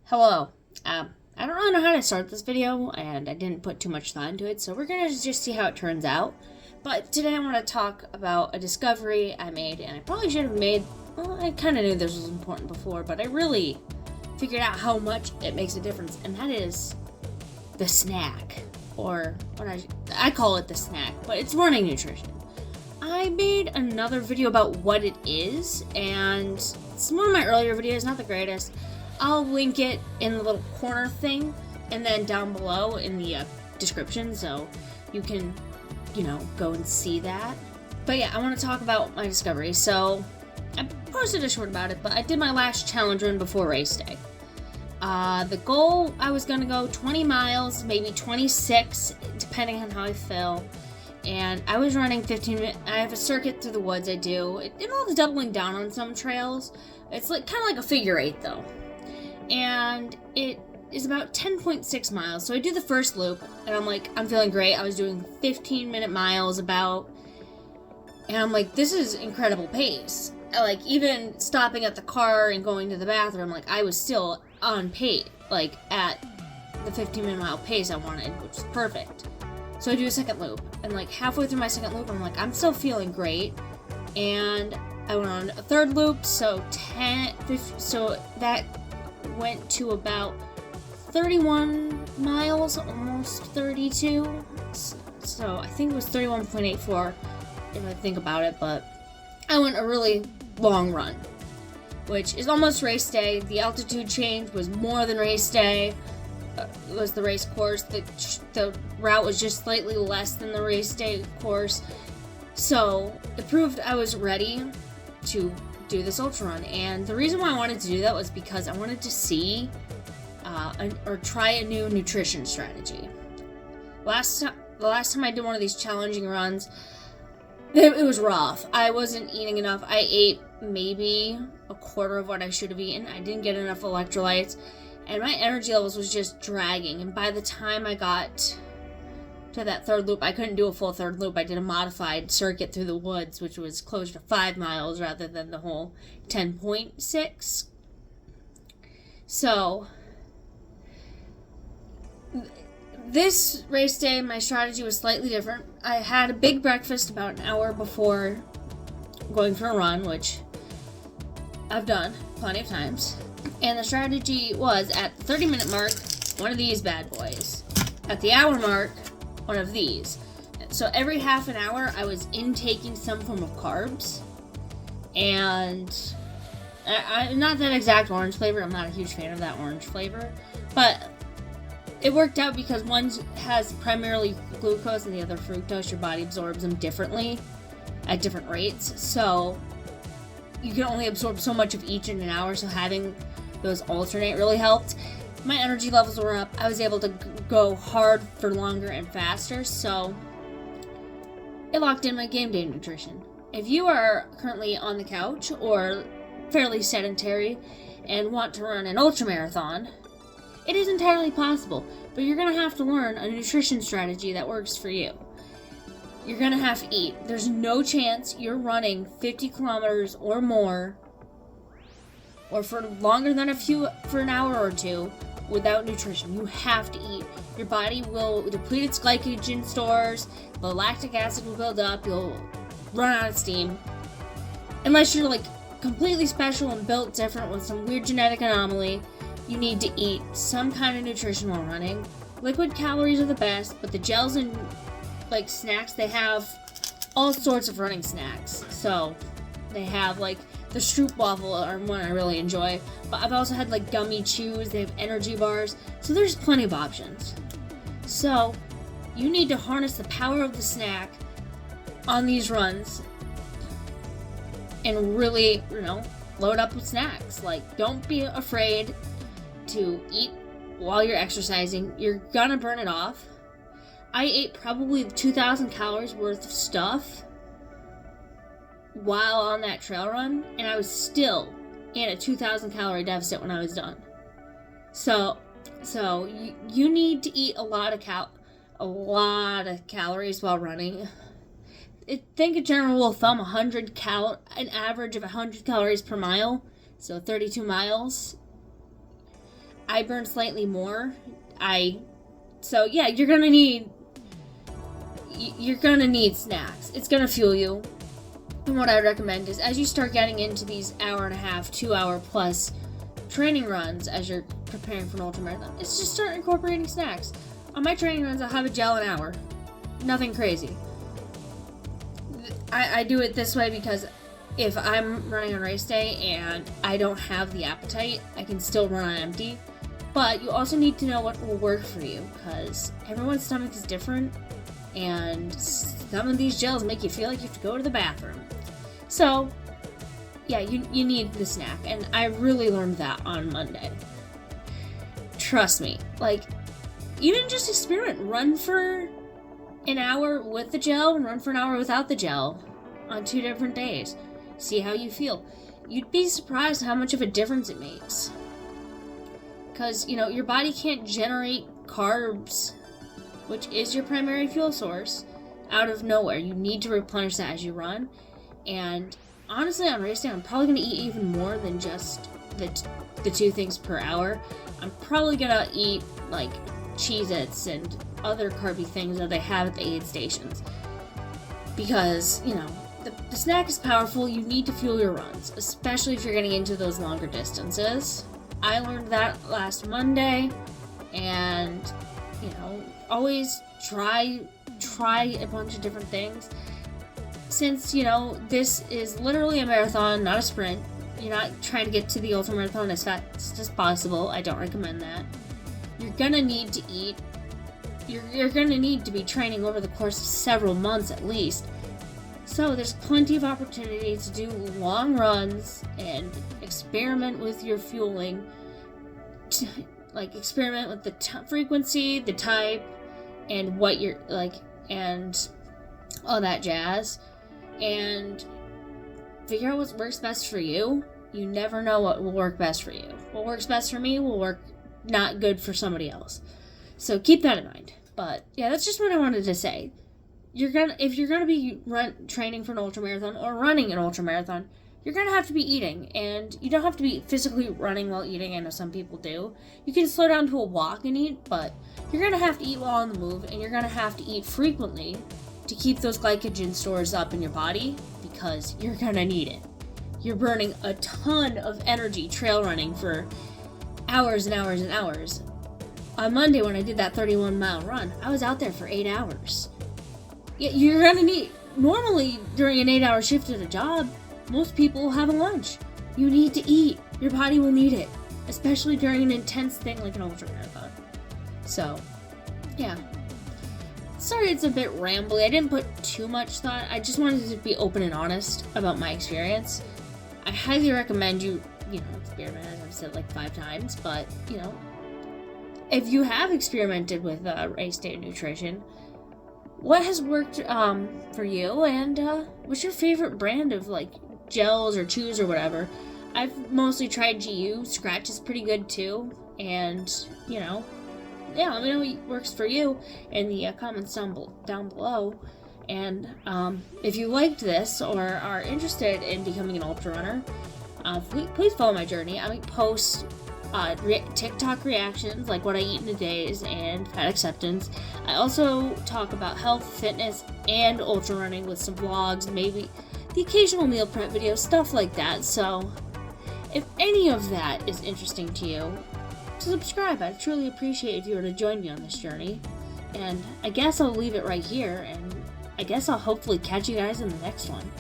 Hello. I don't really know how to start this video, and I didn't put too much thought into it, so we're gonna just see how it turns out. But today I want to talk about a discovery I made, and I probably should have made, well, I kind of knew this was important before, but I really figured out how much it makes a difference, and that is the snack. Or, what I call it the snack, but it's running nutrition. I made another video about what it is, and it's one of my earlier videos, not the greatest. I'll link it in the little corner thing, and then down below in the description, so you can, go and see that. But yeah, I want to talk about my discovery. So, I posted a short about it, but I did my last challenge run before race day. The goal, I was going to go 20 miles, maybe 26, depending on how I feel. And I was running 15 minutes. I have a circuit through the woods I do. It involves doubling down on some trails. It's kind of like a figure eight, though. And it is about 10.6 miles. So I do the first loop, and I'm feeling great. I was doing 15-minute miles about, and I'm like, this is incredible pace. Even stopping at the car and going to the bathroom, I was still on pace, at the 15-minute mile pace I wanted, which is perfect. So I do a second loop, and halfway through my second loop, I'm still feeling great. And I went on a third loop, so that went to about 31 miles, almost 32. So I think it was 31.84 if I think about it, but I went a really long run, which is almost race day. The altitude change was more than race day. It was the race course. The route was just slightly less than the race day course. So it proved I was ready to do this ultra run, and the reason why I wanted to do that was because I wanted to see or try a new nutrition strategy. The last time I did one of these challenging runs, it was rough. I wasn't eating enough. I ate maybe a quarter of what I should have eaten. I didn't get enough electrolytes, and my energy levels was just dragging. And by the time I got to that third loop, I couldn't do a full third loop. I did a modified circuit through the woods, which was closer to 5 miles rather than the whole 10.6. So, this race day, my strategy was slightly different. I had a big breakfast about an hour before going for a run, which I've done plenty of times. And the strategy was, at the 30-minute mark, one of these bad boys. At the hour mark, one of these. So every half an hour, I was intaking some form of carbs. And not that exact orange flavor. I'm not a huge fan of that orange flavor. But it worked out because one has primarily glucose and the other fructose. Your body absorbs them differently at different rates. So you can only absorb so much of each in an hour. So having those alternate really helped. My energy levels were up. I was able to go hard for longer and faster, so it locked in my game day nutrition. If you are currently on the couch or fairly sedentary and want to run an ultramarathon, it is entirely possible, but you're going to have to learn a nutrition strategy that works for you. You're going to have to eat. There's no chance you're running 50 kilometers or more, or for longer than for an hour or two, without nutrition. You have to eat. Your body will deplete its glycogen stores, the lactic acid will build up, you'll run out of steam. Unless you're completely special and built different with some weird genetic anomaly, you need to eat some kind of nutrition while running. Liquid calories are the best, but the gels and snacks, they have all sorts of running snacks. So they have the Stroop waffle are one I really enjoy, but I've also had gummy chews. They have energy bars, so there's plenty of options. So you need to harness the power of the snack on these runs and really, load up with snacks. Don't be afraid to eat while you're exercising. You're gonna burn it off. I ate probably 2,000 calories worth of stuff while on that trail run, and I was still in a 2,000 calorie deficit when I was done. So you need to eat a lot of calories while running. Think a general rule of thumb: an average of 100 calories per mile. So 32 miles. I burn slightly more. So yeah, you're gonna need snacks. It's gonna fuel you. And what I would recommend is, as you start getting into these hour and a half, 2 hour plus training runs as you're preparing for an ultramarathon, is just start incorporating snacks. On my training runs, I'll have a gel an hour. Nothing crazy. I do it this way because if I'm running on race day and I don't have the appetite, I can still run on empty. But you also need to know what will work for you, because everyone's stomach is different, and some of these gels make you feel like you have to go to the bathroom. So, yeah, you need the snack, and I really learned that on Monday. Trust me, like, even just experiment. Run for an hour with the gel and run for an hour without the gel on 2 different days. See how you feel. You'd be surprised how much of a difference it makes. Because, your body can't generate carbs, which is your primary fuel source, out of nowhere. You need to replenish that as you run. And honestly, on race day, I'm probably going to eat even more than just the 2 things per hour. I'm probably going to eat, like, Cheez-Its and other carby things that they have at the aid stations. Because, the snack is powerful. You need to fuel your runs, especially if you're getting into those longer distances. I learned that last Monday, and, always try a bunch of different things. Since, this is literally a marathon, not a sprint. You're not trying to get to the ultramarathon as fast as possible. I don't recommend that. You're gonna need to eat. You're gonna need to be training over the course of several months at least. So there's plenty of opportunity to do long runs and experiment with your fueling. Experiment with the frequency, the type, and what you're and all that jazz. And figure out what works best for you. You never know what will work best for you. What works best for me will work not good for somebody else. So keep that in mind. But yeah, that's just what I wanted to say. If you're gonna be training for an ultramarathon or running an ultramarathon, you're gonna have to be eating, and you don't have to be physically running while eating. I know some people do. You can slow down to a walk and eat, but you're gonna have to eat while on the move, and you're gonna have to eat frequently to keep those glycogen stores up in your body, because you're gonna need it. You're burning a ton of energy trail running for hours and hours and hours. On Monday, when I did that 31-mile run, I was out there for 8 hours. You're gonna need, normally during an 8-hour shift at a job, most people will have a lunch. You need to eat. Your body will need it, especially during an intense thing like an ultramarathon. So, yeah. Sorry it's a bit rambly. I didn't put too much thought. I just wanted to be open and honest about my experience. I highly recommend you experiment, as I've said like 5 times, but, if you have experimented with race day nutrition, what has worked for you, and what's your favorite brand of gels or chews or whatever? I've mostly tried GU. Scratch is pretty good too, and let me know what works for you in the comments down below. And if you liked this or are interested in becoming an ultra runner, please follow my journey. I might post TikTok reactions, like what I eat in a days, and fat acceptance. I also talk about health, fitness, and ultra running with some vlogs, maybe the occasional meal prep video, stuff like that. So if any of that is interesting to you, subscribe. I'd truly appreciate if you were to join me on this journey. And I guess I'll leave it right here, and I guess I'll hopefully catch you guys in the next one.